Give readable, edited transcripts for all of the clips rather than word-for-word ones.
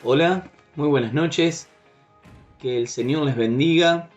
Hola, muy buenas noches, que el Señor les bendiga.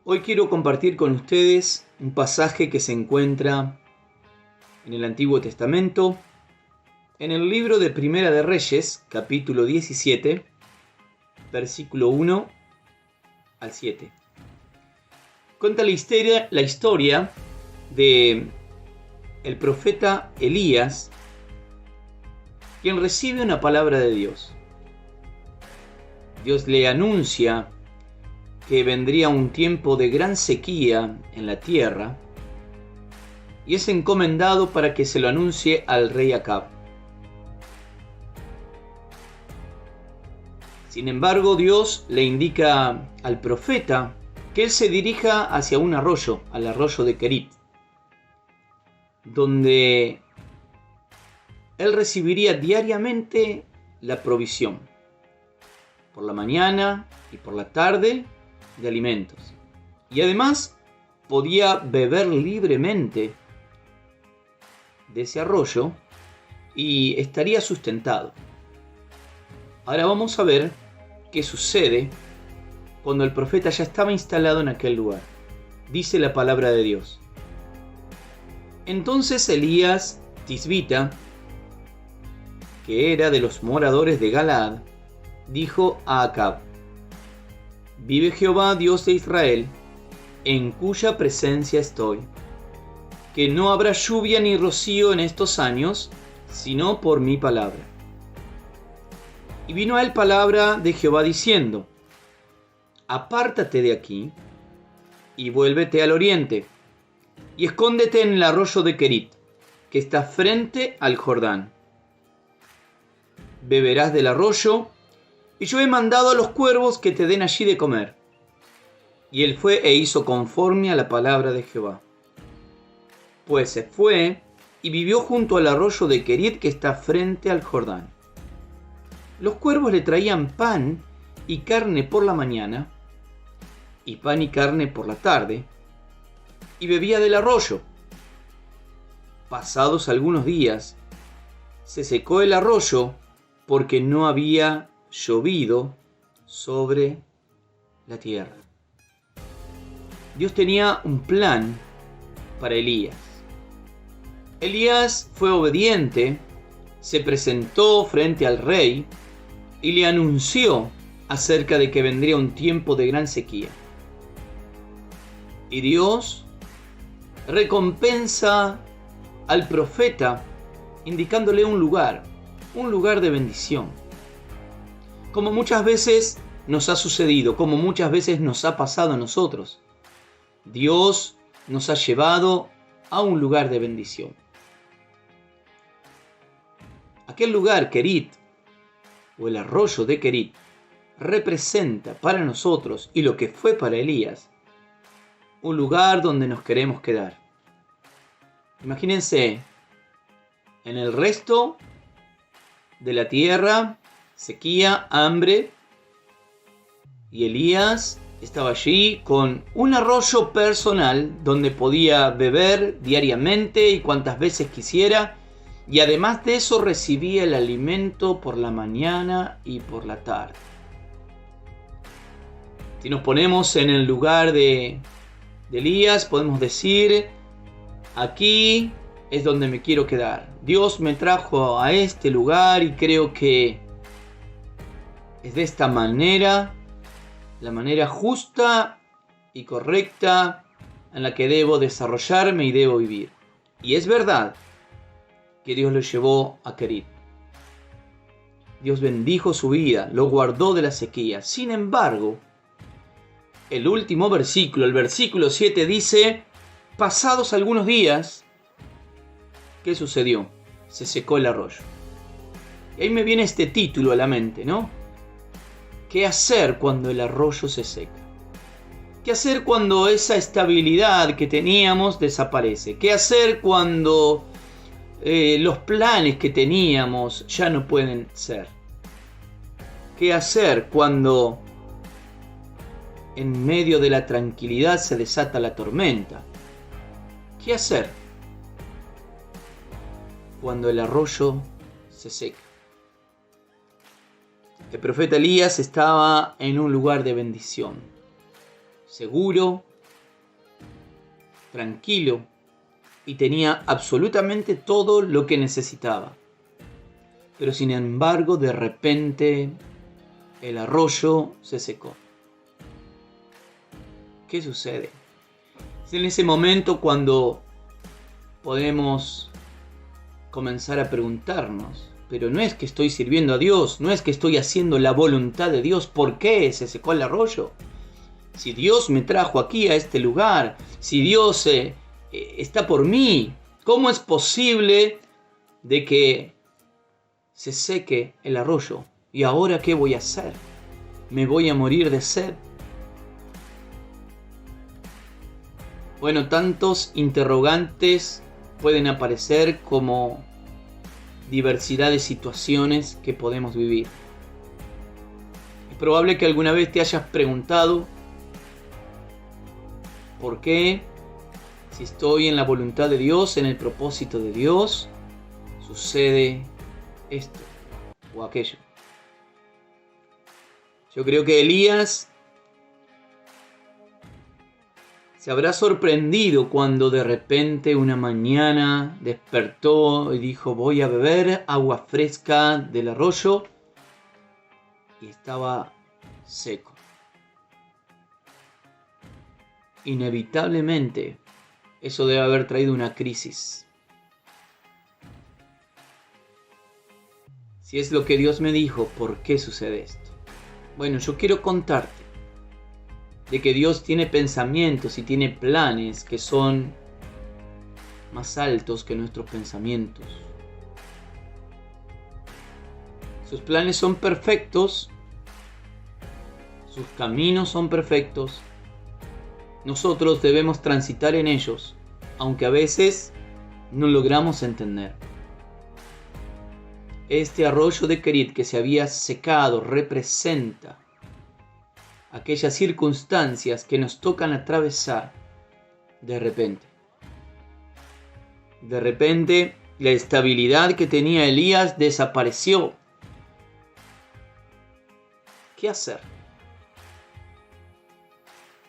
Hoy quiero compartir con ustedes un pasaje que se encuentra en el Antiguo Testamento, en el libro de Primera de Reyes, capítulo 17, versículo 1 al 7. Cuenta la historia de el profeta Elías, quien recibe una palabra de Dios. Dios le anuncia que vendría un tiempo de gran sequía en la tierra y es encomendado para que se lo anuncie al rey Acab. Sin embargo, Dios le indica al profeta que él se dirija hacia un arroyo, al arroyo de Querit, donde él recibiría diariamente la provisión, por la mañana y por la tarde, de alimentos. Y además podía beber libremente de ese arroyo y estaría sustentado. Ahora vamos a ver qué sucede cuando el profeta ya estaba instalado en aquel lugar. Dice la palabra de Dios. Entonces Elías Tisbita, que era de los moradores de Galaad, dijo a Acab: Vive Jehová, Dios de Israel, en cuya presencia estoy, que no habrá lluvia ni rocío en estos años, sino por mi palabra. Y vino a él palabra de Jehová diciendo: Apártate de aquí, y vuélvete al oriente, y escóndete en el arroyo de Querit, que está frente al Jordán. Beberás del arroyo, y yo he mandado a los cuervos que te den allí de comer. Y él fue e hizo conforme a la palabra de Jehová. Pues se fue y vivió junto al arroyo de Querit que está frente al Jordán. Los cuervos le traían pan y carne por la mañana, y pan y carne por la tarde, y bebía del arroyo. Pasados algunos días, se secó el arroyo porque no había llovido sobre la tierra. Dios tenía un plan para Elías. Elías fue obediente, se presentó frente al rey y le anunció acerca de que vendría un tiempo de gran sequía. Y Dios recompensa al profeta indicándole un lugar de bendición. Como muchas veces nos ha sucedido, como muchas veces nos ha pasado a nosotros, Dios nos ha llevado a un lugar de bendición. Aquel lugar, Querit, o el arroyo de Querit, representa para nosotros, y lo que fue para Elías, un lugar donde nos queremos quedar. Imagínense, en el resto de la tierra, sequía, hambre, y Elías estaba allí con un arroyo personal donde podía beber diariamente y cuantas veces quisiera, y además de eso recibía el alimento por la mañana y por la tarde. Si nos ponemos en el lugar de Elías, podemos decir: aquí es donde me quiero quedar. Dios me trajo a este lugar y creo que es de esta manera, la manera justa y correcta en la que debo desarrollarme y debo vivir. Y es verdad que Dios lo llevó a Querit. Dios bendijo su vida, lo guardó de la sequía. Sin embargo, el último versículo, el versículo 7 dice: pasados algunos días, ¿qué sucedió? Se secó el arroyo. Y ahí me viene este título a la mente, ¿no? ¿Qué hacer cuando el arroyo se seca? ¿Qué hacer cuando esa estabilidad que teníamos desaparece? ¿Qué hacer cuando los planes que teníamos ya no pueden ser? ¿Qué hacer cuando en medio de la tranquilidad se desata la tormenta? ¿Qué hacer cuando el arroyo se seca? El profeta Elías estaba en un lugar de bendición, seguro, tranquilo, y tenía absolutamente todo lo que necesitaba. Pero sin embargo, de repente, el arroyo se secó. ¿Qué sucede? Es en ese momento cuando podemos comenzar a preguntarnos, pero no es que estoy sirviendo a Dios, no es que estoy haciendo la voluntad de Dios, ¿por qué se secó el arroyo? Si Dios me trajo aquí a este lugar, si Dios está por mí, ¿cómo es posible de que se seque el arroyo? ¿Y ahora qué voy a hacer? ¿Me voy a morir de sed? Bueno, tantos interrogantes pueden aparecer como diversidad de situaciones que podemos vivir. Es probable que alguna vez te hayas preguntado ¿por qué? Si estoy en la voluntad de Dios, en el propósito de Dios, sucede esto o aquello. Yo creo que Elías se habrá sorprendido cuando de repente una mañana despertó y dijo: voy a beber agua fresca del arroyo, y estaba seco. Inevitablemente, eso debe haber traído una crisis. Si es lo que Dios me dijo, ¿por qué sucede esto? Bueno, yo quiero contarte de que Dios tiene pensamientos y tiene planes que son más altos que nuestros pensamientos. Sus planes son perfectos, sus caminos son perfectos. Nosotros debemos transitar en ellos, aunque a veces no logramos entender. Este arroyo de Kerit que se había secado representa aquellas circunstancias que nos tocan atravesar de repente. De repente, la estabilidad que tenía Elías desapareció. ¿Qué hacer?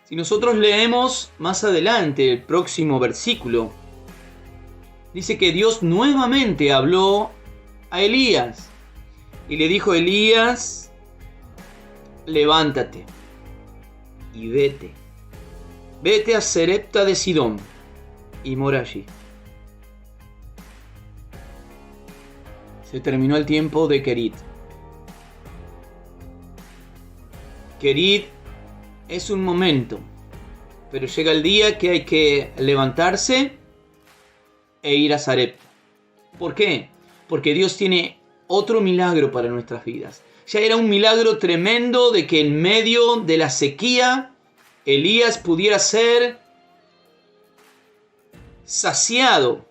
Si nosotros leemos más adelante el próximo versículo, dice que Dios nuevamente habló a Elías y le dijo: Elías, levántate y vete a Sarepta de Sidón y mora allí. Se terminó el tiempo de Kerit. Kerit es un momento, pero llega el día que hay que levantarse e ir a Sarepta. ¿Por qué? Porque Dios tiene otro milagro para nuestras vidas. Ya era un milagro tremendo de que en medio de la sequía Elías pudiera ser saciado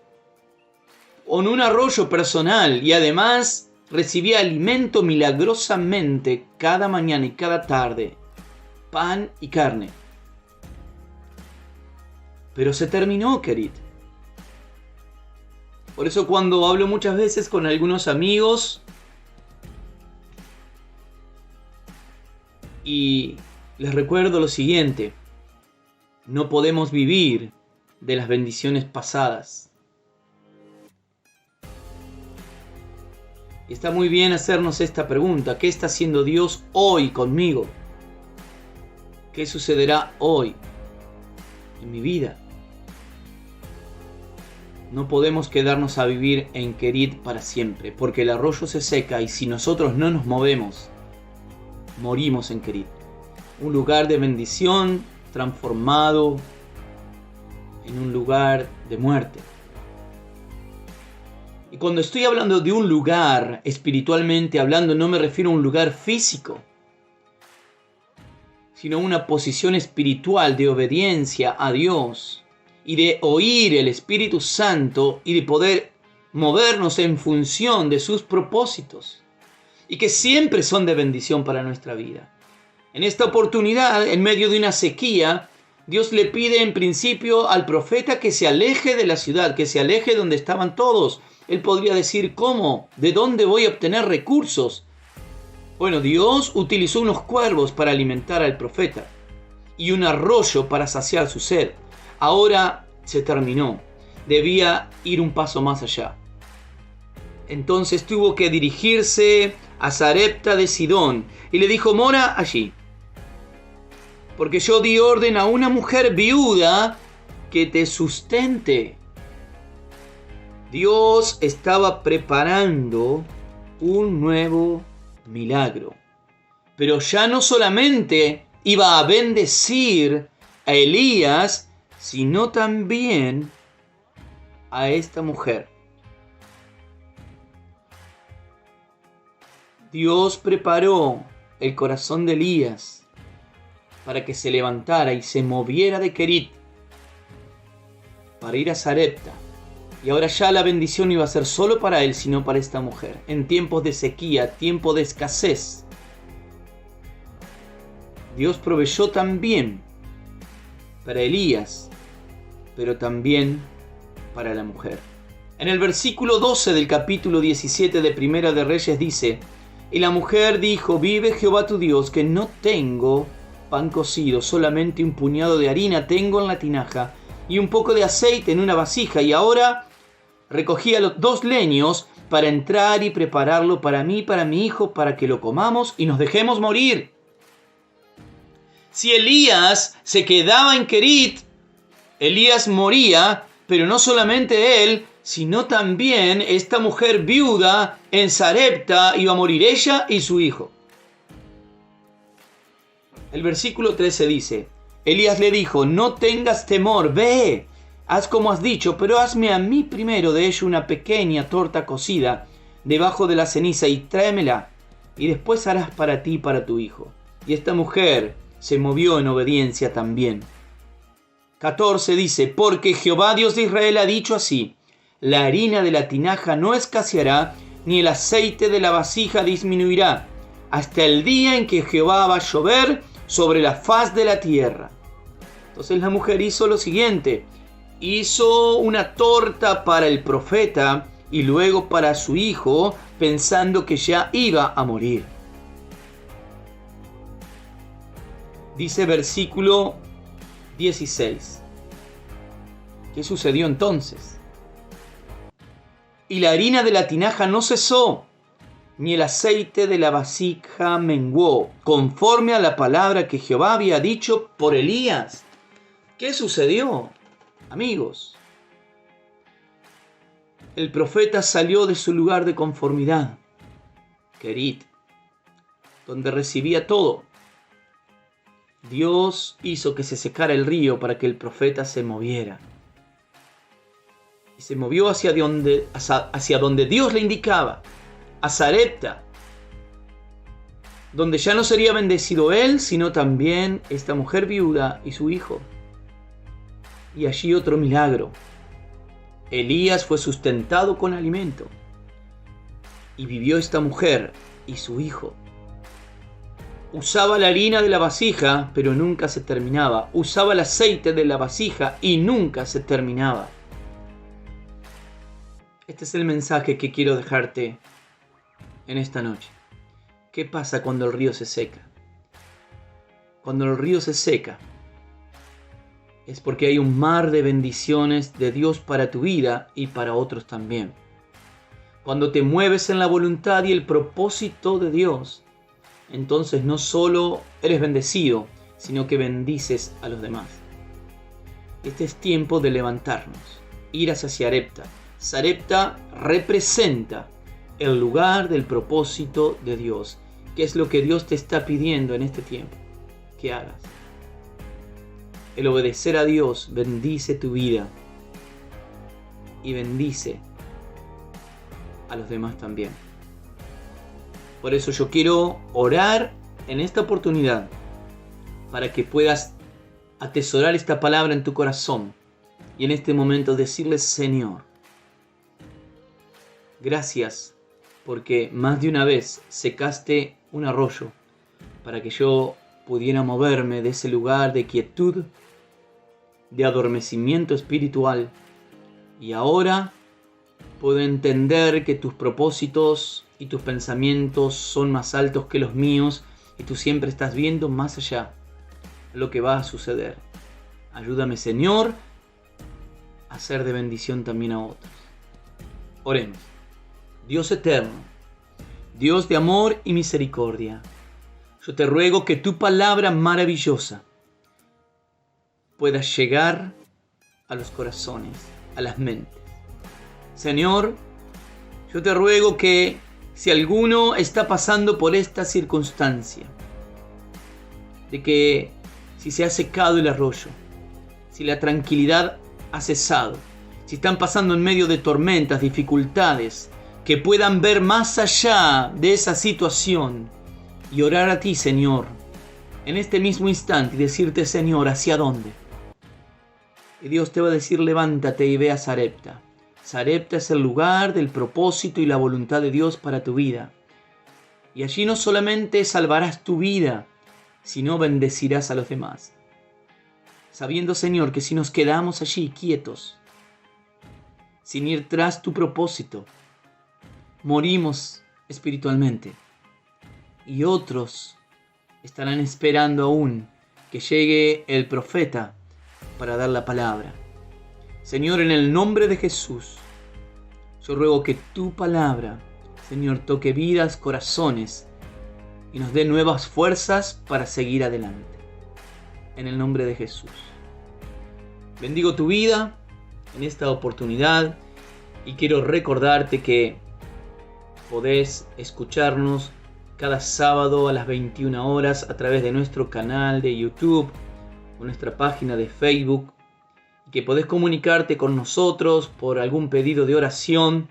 con un arroyo personal y además recibía alimento milagrosamente cada mañana y cada tarde, pan y carne. Pero se terminó, Kerit. Por eso cuando hablo muchas veces con algunos amigos y les recuerdo lo siguiente: no podemos vivir de las bendiciones pasadas. Y está muy bien hacernos esta pregunta: ¿qué está haciendo Dios hoy conmigo? ¿Qué sucederá hoy en mi vida? No podemos quedarnos a vivir en Kerit para siempre, porque el arroyo se seca y si nosotros no nos movemos, morimos en Kerit. Un lugar de bendición transformado en un lugar de muerte. Y cuando estoy hablando de un lugar, espiritualmente hablando, no me refiero a un lugar físico, sino a una posición espiritual de obediencia a Dios y de oír el Espíritu Santo y de poder movernos en función de sus propósitos y que siempre son de bendición para nuestra vida. En esta oportunidad, en medio de una sequía, Dios le pide en principio al profeta que se aleje de la ciudad, que se aleje donde estaban todos. Él podría decir: ¿cómo? ¿De dónde voy a obtener recursos? Bueno, Dios utilizó unos cuervos para alimentar al profeta y un arroyo para saciar su sed. Ahora se terminó. Debía ir un paso más allá. Entonces tuvo que dirigirse a Sarepta de Sidón y le dijo: mora allí, porque yo di orden a una mujer viuda que te sustente. Dios estaba preparando un nuevo milagro, pero ya no solamente iba a bendecir a Elías, sino también a esta mujer. Dios preparó el corazón de Elías para que se levantara y se moviera de Querit para ir a Sarepta. Y ahora ya la bendición iba a ser solo para él, sino para esta mujer. En tiempos de sequía, tiempo de escasez, Dios proveyó también para Elías, pero también para la mujer. En el versículo 12 del capítulo 17 de Primera de Reyes dice: y la mujer dijo: vive Jehová tu Dios, que no tengo pan cocido, solamente un puñado de harina tengo en la tinaja y un poco de aceite en una vasija, y ahora recogía los 2 leños para entrar y prepararlo para mí y para mi hijo, para que lo comamos y nos dejemos morir. Si Elías se quedaba en Querit, Elías moría, pero no solamente él, sino también esta mujer viuda en Sarepta iba a morir, ella y su hijo. El versículo 13 dice: Elías le dijo: no tengas temor, ve, haz como has dicho, pero hazme a mí primero de ello una pequeña torta cocida debajo de la ceniza y tráemela, y después harás para ti y para tu hijo. Y esta mujer se movió en obediencia también. 14 dice: porque Jehová Dios de Israel ha dicho así: la harina de la tinaja no escaseará, ni el aceite de la vasija disminuirá, hasta el día en que Jehová va a llover sobre la faz de la tierra. Entonces la mujer hizo lo siguiente: hizo una torta para el profeta y luego para su hijo, pensando que ya iba a morir. Dice versículo 16. ¿Qué sucedió entonces? Y la harina de la tinaja no cesó, ni el aceite de la vasija menguó, conforme a la palabra que Jehová había dicho por Elías. ¿Qué sucedió, amigos? El profeta salió de su lugar de conformidad, Querit, donde recibía todo. Dios hizo que se secara el río para que el profeta se moviera. Y se movió hacia donde Dios le indicaba, a Sarepta, donde ya no sería bendecido él, sino también esta mujer viuda y su hijo. Y allí otro milagro. Elías fue sustentado con alimento. Y vivió esta mujer y su hijo. Usaba la harina de la vasija, pero nunca se terminaba. Usaba el aceite de la vasija y nunca se terminaba. Este es el mensaje que quiero dejarte en esta noche. ¿Qué pasa cuando el río se seca? Cuando el río se seca, es porque hay un mar de bendiciones de Dios para tu vida y para otros también. Cuando te mueves en la voluntad y el propósito de Dios, entonces no solo eres bendecido, sino que bendices a los demás. Este es tiempo de levantarnos, ir hacia Sarepta. Sarepta representa el lugar del propósito de Dios, que es lo que Dios te está pidiendo en este tiempo que hagas. El obedecer a Dios bendice tu vida y bendice a los demás también. Por eso yo quiero orar en esta oportunidad para que puedas atesorar esta palabra en tu corazón y en este momento decirle: Señor, gracias porque más de una vez secaste un arroyo para que yo pudiera moverme de ese lugar de quietud, de adormecimiento espiritual, y ahora puedo entender que tus propósitos y tus pensamientos son más altos que los míos y tú siempre estás viendo más allá de lo que va a suceder. Ayúdame, Señor, a ser de bendición también a otros. Oremos. Dios eterno, Dios de amor y misericordia, yo te ruego que tu palabra maravillosa pueda llegar a los corazones, a las mentes. Señor, yo te ruego que si alguno está pasando por esta circunstancia, de que si se ha secado el arroyo, si la tranquilidad ha cesado, si están pasando en medio de tormentas, dificultades, que puedan ver más allá de esa situación y orar a ti, Señor, en este mismo instante y decirte, Señor, ¿hacia dónde? Y Dios te va a decir, levántate y ve a Sarepta. Sarepta es el lugar del propósito y la voluntad de Dios para tu vida. Y allí no solamente salvarás tu vida, sino bendecirás a los demás. Sabiendo, Señor, que si nos quedamos allí quietos, sin ir tras tu propósito, morimos espiritualmente. Y otros estarán esperando aún que llegue el profeta para dar la palabra. Señor, en el nombre de Jesús, yo ruego que tu palabra, Señor, toque vidas, corazones y nos dé nuevas fuerzas para seguir adelante. En el nombre de Jesús. Bendigo tu vida en esta oportunidad y quiero recordarte que podés escucharnos cada sábado a las 21 horas a través de nuestro canal de YouTube o nuestra página de Facebook, y que podés comunicarte con nosotros por algún pedido de oración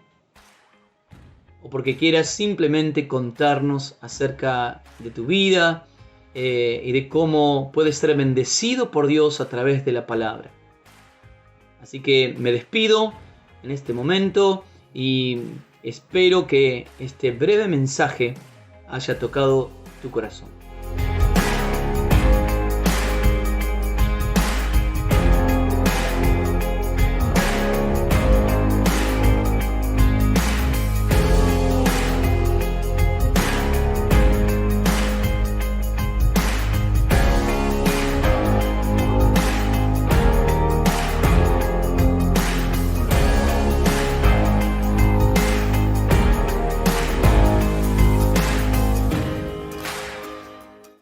o porque quieras simplemente contarnos acerca de tu vida y de cómo puedes ser bendecido por Dios a través de la palabra. Así que me despido en este momento y espero que este breve mensaje haya tocado tu corazón.